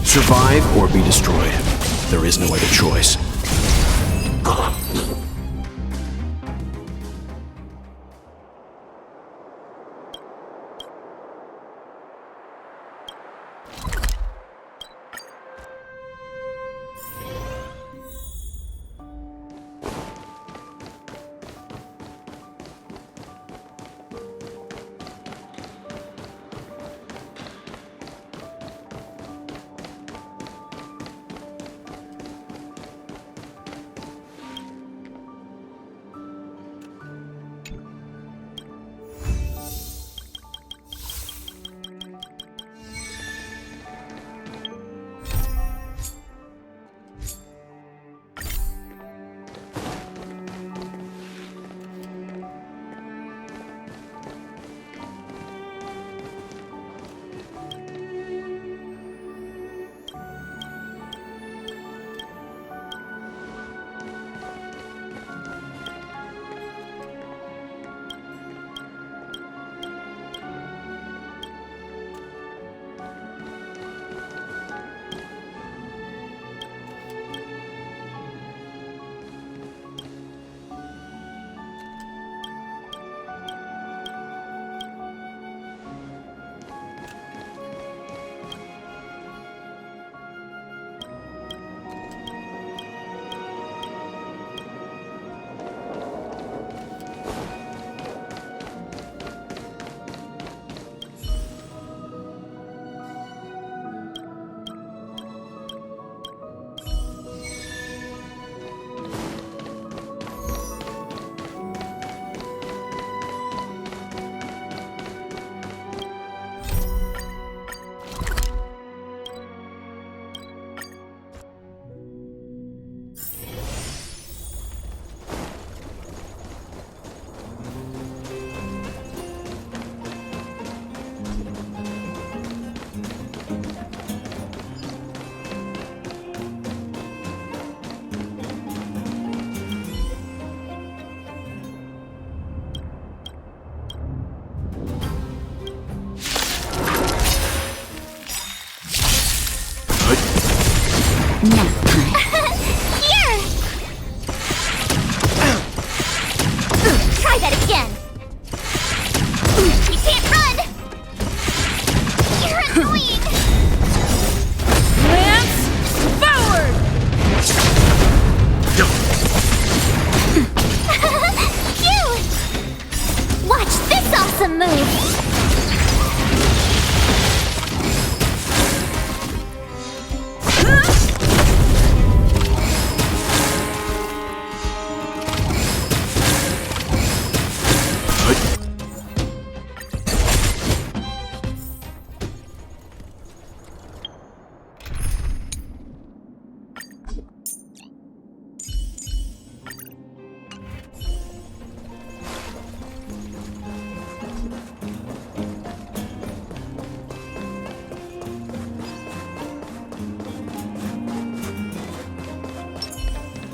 Survive or be destroyed. There is no other choice.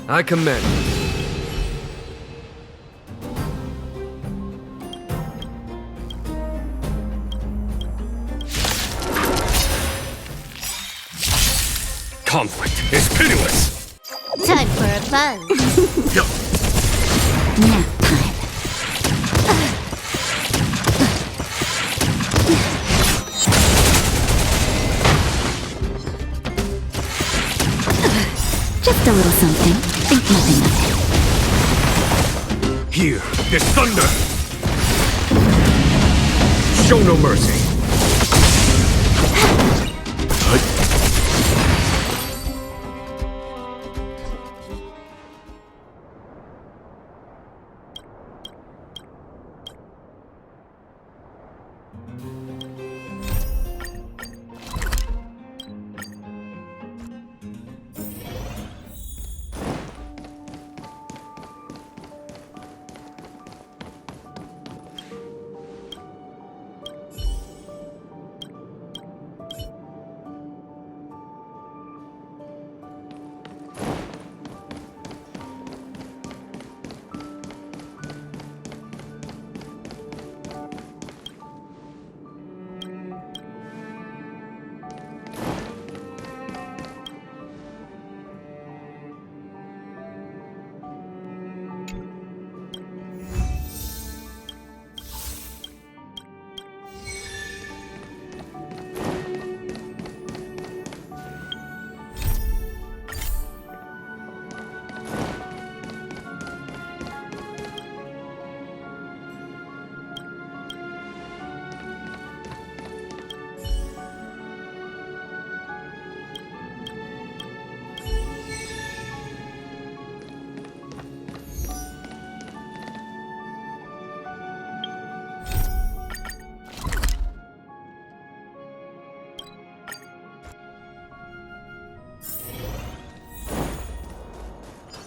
I commend you. Conflict is pitiless! Time for a buzz. Nap time. Just Just a little something. Think nothing of it. Here, this thunder! Show no mercy!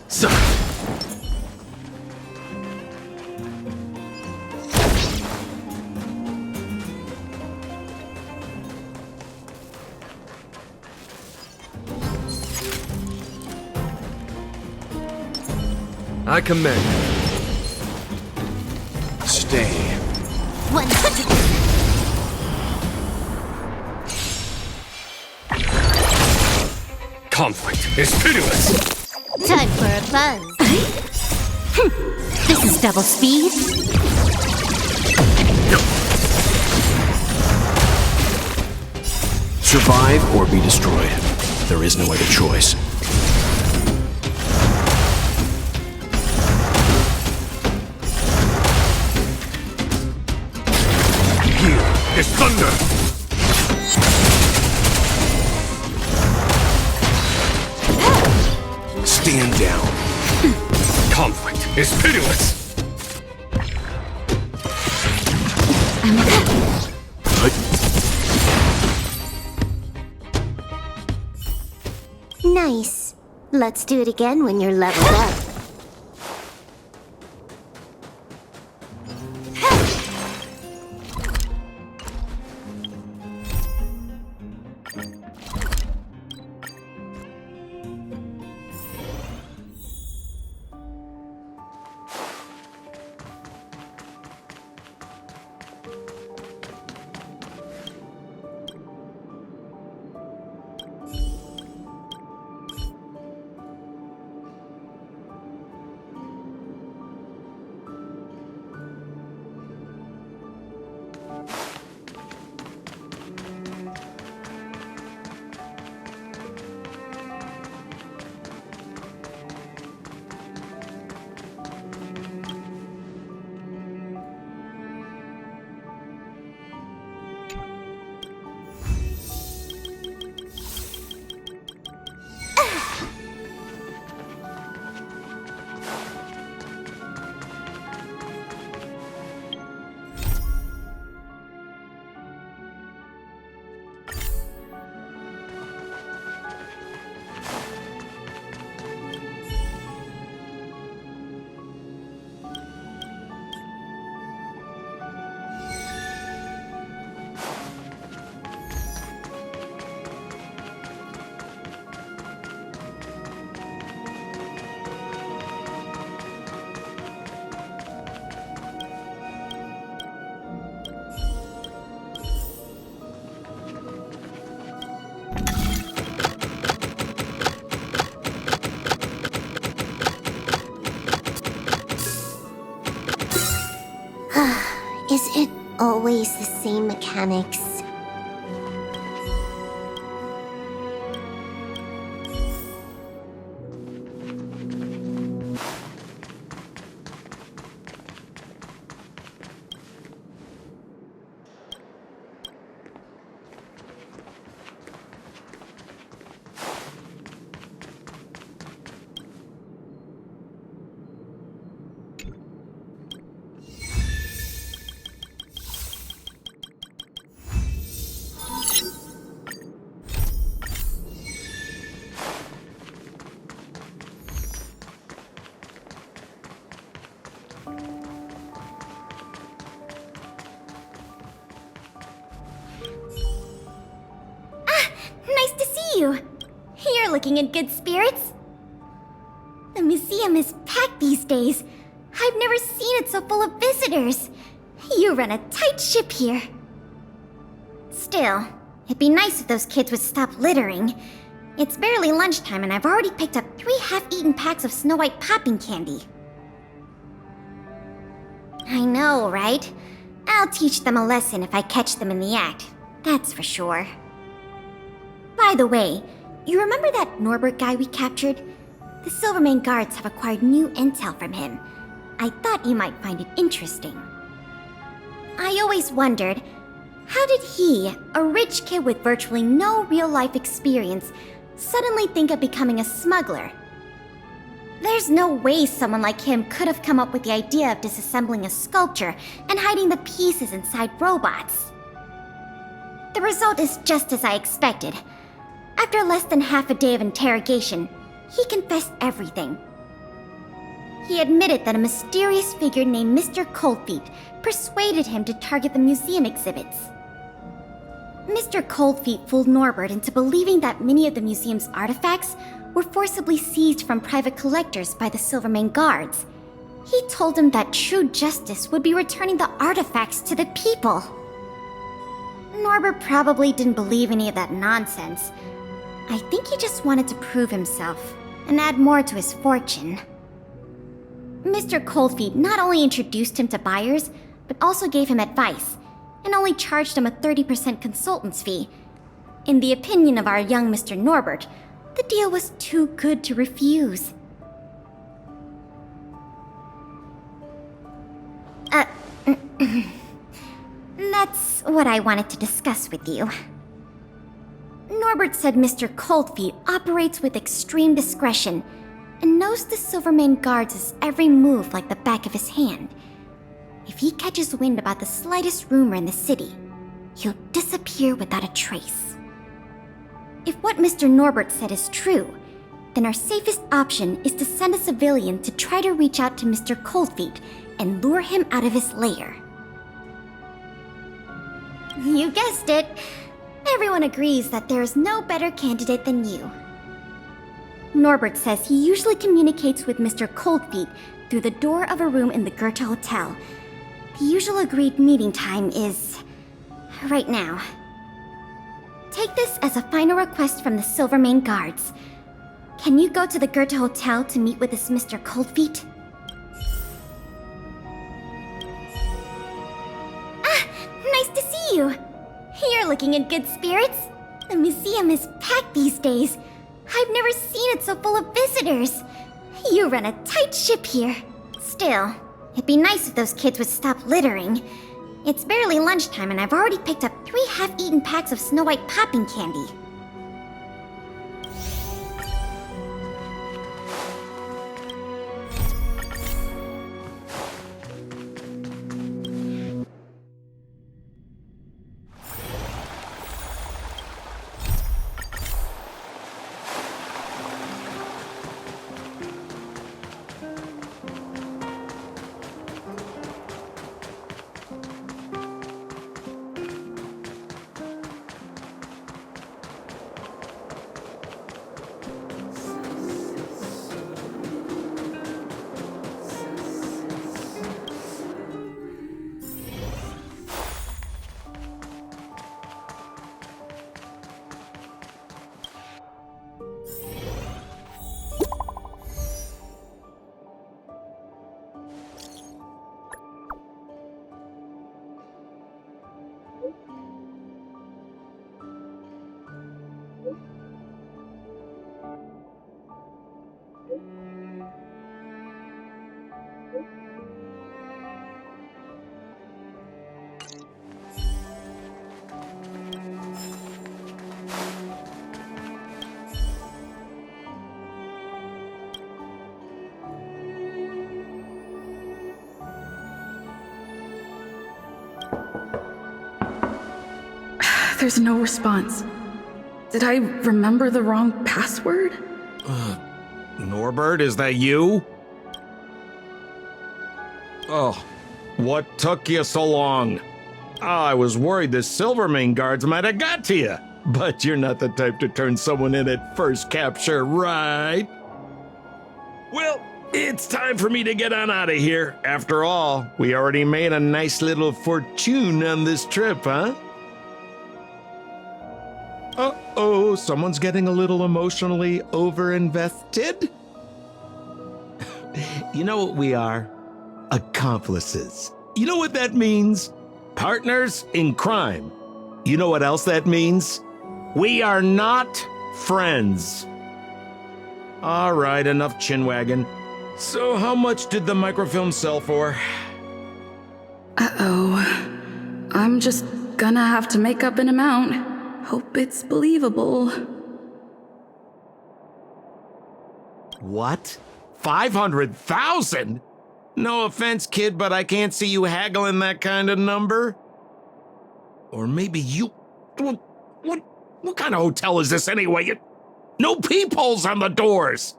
So. I command. Stay. 100%. Conflict is pitiless! Time for a buzz. This is double speed. Survive or be destroyed. There is no other choice. Here is thunder! Stand down. Conflict is pitiless! Nice. Let's do it again when you're leveled up. Is it always the same mechanics? see you. You're looking in good spirits. The museum is packed these days. I've never seen it so full of visitors. You run a tight ship here. Still, it'd be nice if those kids would stop littering. It's barely lunchtime and I've already picked up 3 half-eaten packs of Snow White popping candy. I know, right? I'll teach them a lesson if I catch them in the act. That's for sure. By the way, you remember that Norbert guy we captured? The Silvermane guards have acquired new intel from him. I thought you might find it interesting. I always wondered, how did he, a rich kid with virtually no real-life experience, suddenly think of becoming a smuggler? There's no way someone like him could have come up with the idea of disassembling a sculpture and hiding the pieces inside robots. The result is just as I expected. After less than half a day of interrogation, he confessed everything. He admitted that a mysterious figure named Mr. Coldfeet persuaded him to target the museum exhibits. Mr. Coldfeet fooled Norbert into believing that many of the museum's artifacts were forcibly seized from private collectors by the Silvermane guards. He told him that true justice would be returning the artifacts to the people. Norbert probably didn't believe any of that nonsense. I think he just wanted to prove himself and add more to his fortune. Mr. Coldfeet not only introduced him to buyers, but also gave him advice, and only charged him a 30% consultant's fee. In the opinion of our young Mr. Norbert, the deal was too good to refuse. That's what I wanted to discuss with you. Norbert said Mr. Coldfeet operates with extreme discretion and knows the Silvermane guards' every move like the back of his hand. If he catches wind about the slightest rumor in the city, he'll disappear without a trace. If what Mr. Norbert said is true, then our safest option is to send a civilian to try to reach out to Mr. Coldfeet and lure him out of his lair. You guessed it. Everyone agrees that there is no better candidate than you. Norbert says he usually communicates with Mr. Coldfeet through the door of a room in the Goethe Hotel. The usual agreed meeting time is right now. Take this as a final request from the Silvermane guards. Can you go to the Goethe Hotel to meet with this Mr. Coldfeet? Ah, nice to see you. You're looking in good spirits. The museum is packed these days. I've never seen it so full of visitors. You run a tight ship here. Still, it'd be nice if those kids would stop littering. It's barely lunchtime and I've already picked up 3 half-eaten packs of Snow White popping candy. There's no response. Did I remember the wrong password? Norbert, is that you? Oh, what took you so long? I was worried the Silvermane guards might have got to you. But you're not the type to turn someone in at first capture, right? Well, it's time for me to get on out of here. After all, we already made a nice little fortune on this trip, huh? Uh-oh, someone's getting a little emotionally overinvested? You know what we are? Accomplices. You know what that means? Partners in crime. You know what else that means? We are not friends. All right, enough chinwagging. So how much did the microfilm sell for? Uh-oh. I'm just gonna have to make up an amount. Hope it's believable. What? 500,000? No offense, kid, but I can't see you haggling that kind of number. Or maybe you... What kind of hotel is this anyway? No peepholes on the doors!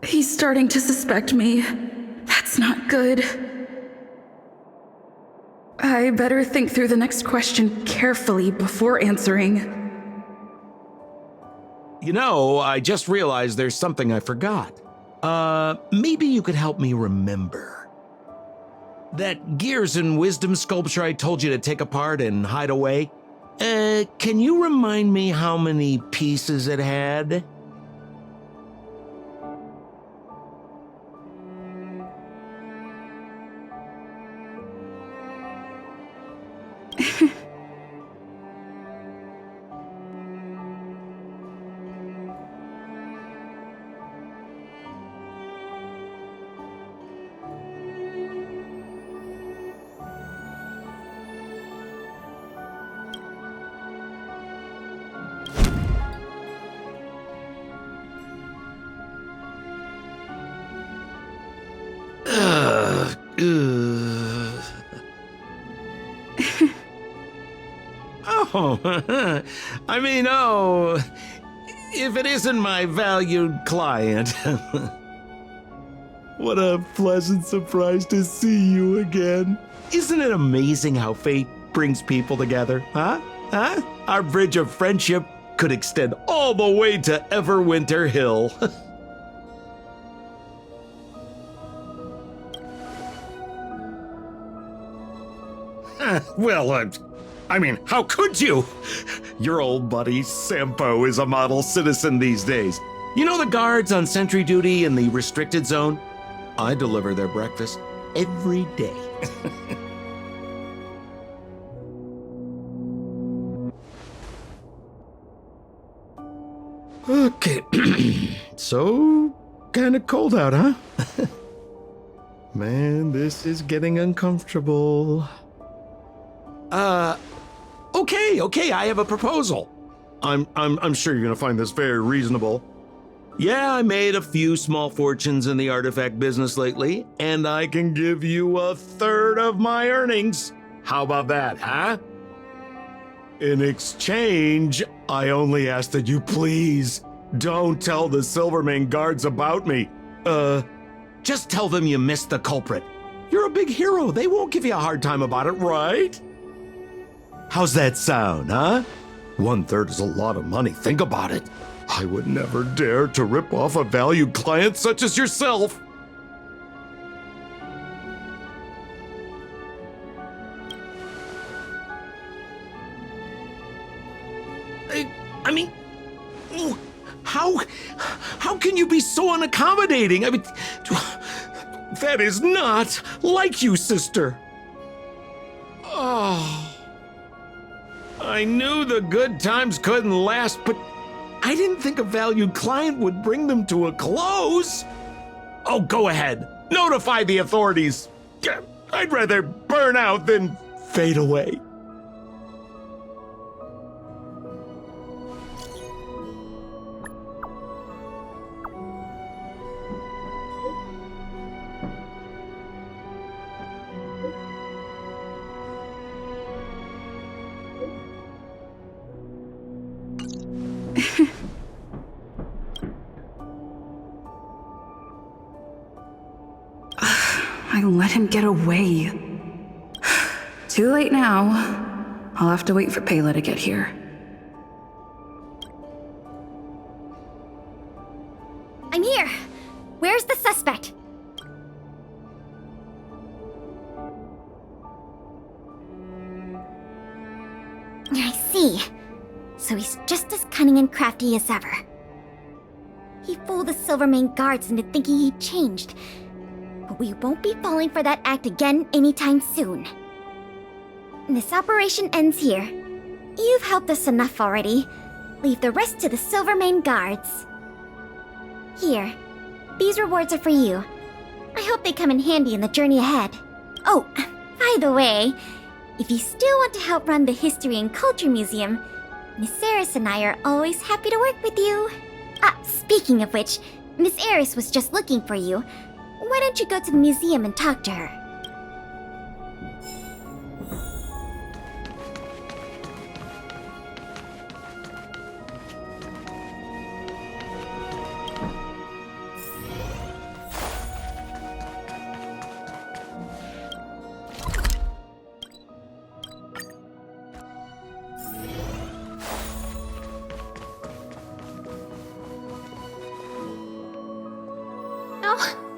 He's starting to suspect me. That's not good. I better think through the next question carefully before answering. You know, I just realized there's something I forgot. Maybe you could help me remember. That Gears and Wisdom sculpture I told you to take apart and hide away? Can you remind me how many pieces it had? If it isn't my valued client. What a pleasant surprise to see you again. Isn't it amazing how fate brings people together, huh? Our bridge of friendship could extend all the way to Everwinter Hill. Well, I mean, how could you? Your old buddy Sampo is a model citizen these days. You know the guards on sentry duty in the restricted zone? I deliver their breakfast every day. Okay, so kind of cold out, huh? Man, this is getting uncomfortable. Okay, I have a proposal. I'm sure you're gonna find this very reasonable. Yeah, I made a few small fortunes in the artifact business lately, and I can give you 1/3 of my earnings. How about that, huh? In exchange, I only ask that you please don't tell the Silvermane guards about me. Just tell them you missed the culprit. You're a big hero. They won't give you a hard time about it, right? How's that sound, huh? 1/3 is a lot of money. Think about it. I would never dare to rip off a valued client such as yourself. I mean, how can you be so unaccommodating? I mean, that is not like you, sister. Oh, I knew the good times couldn't last, but I didn't think a valued client would bring them to a close. Oh, go ahead. Notify the authorities. I'd rather burn out than fade away. I let him get away. Too late now. I'll have to wait for Pela to get here. I see. So he's just as cunning and crafty as ever. He fooled the Silvermane guards into thinking he'd changed. But we won't be falling for that act again anytime soon. This operation ends here. You've helped us enough already. Leave the rest to the Silvermane guards. Here, these rewards are for you. I hope they come in handy in the journey ahead. Oh, by the way, if you still want to help run the History and Culture Museum, Miss Eris and I are always happy to work with you. Speaking of which, Miss Eris was just looking for you. Why don't you go to the museum and talk to her?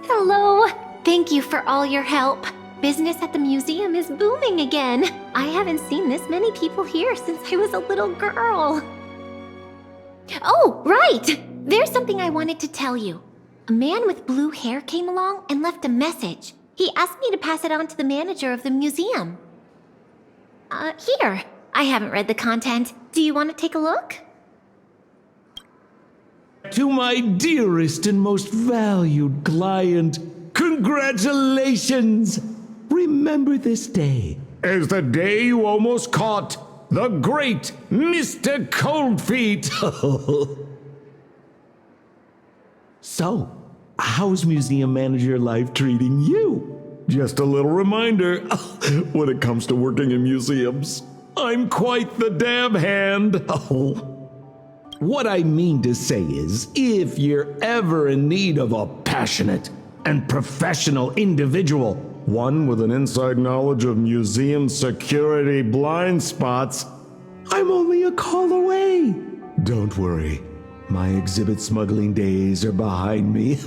Hello! Thank you for all your help. Business at the museum is booming again. I haven't seen this many people here since I was a little girl. Oh, right! There's something I wanted to tell you. A man with blue hair came along and left a message. He asked me to pass it on to the manager of the museum. Here. I haven't read the content. Do you want to take a look? To my dearest and most valued client, congratulations! Remember this day as the day you almost caught the great Mr. Coldfeet. So, how's museum manager life treating you? Just a little reminder, when it comes to working in museums, I'm quite the dab hand. What I mean to say is, if you're ever in need of a passionate and professional individual, one with an inside knowledge of museum security blind spots, I'm only a call away. Don't worry, my exhibit smuggling days are behind me.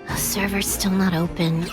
The server's still not open.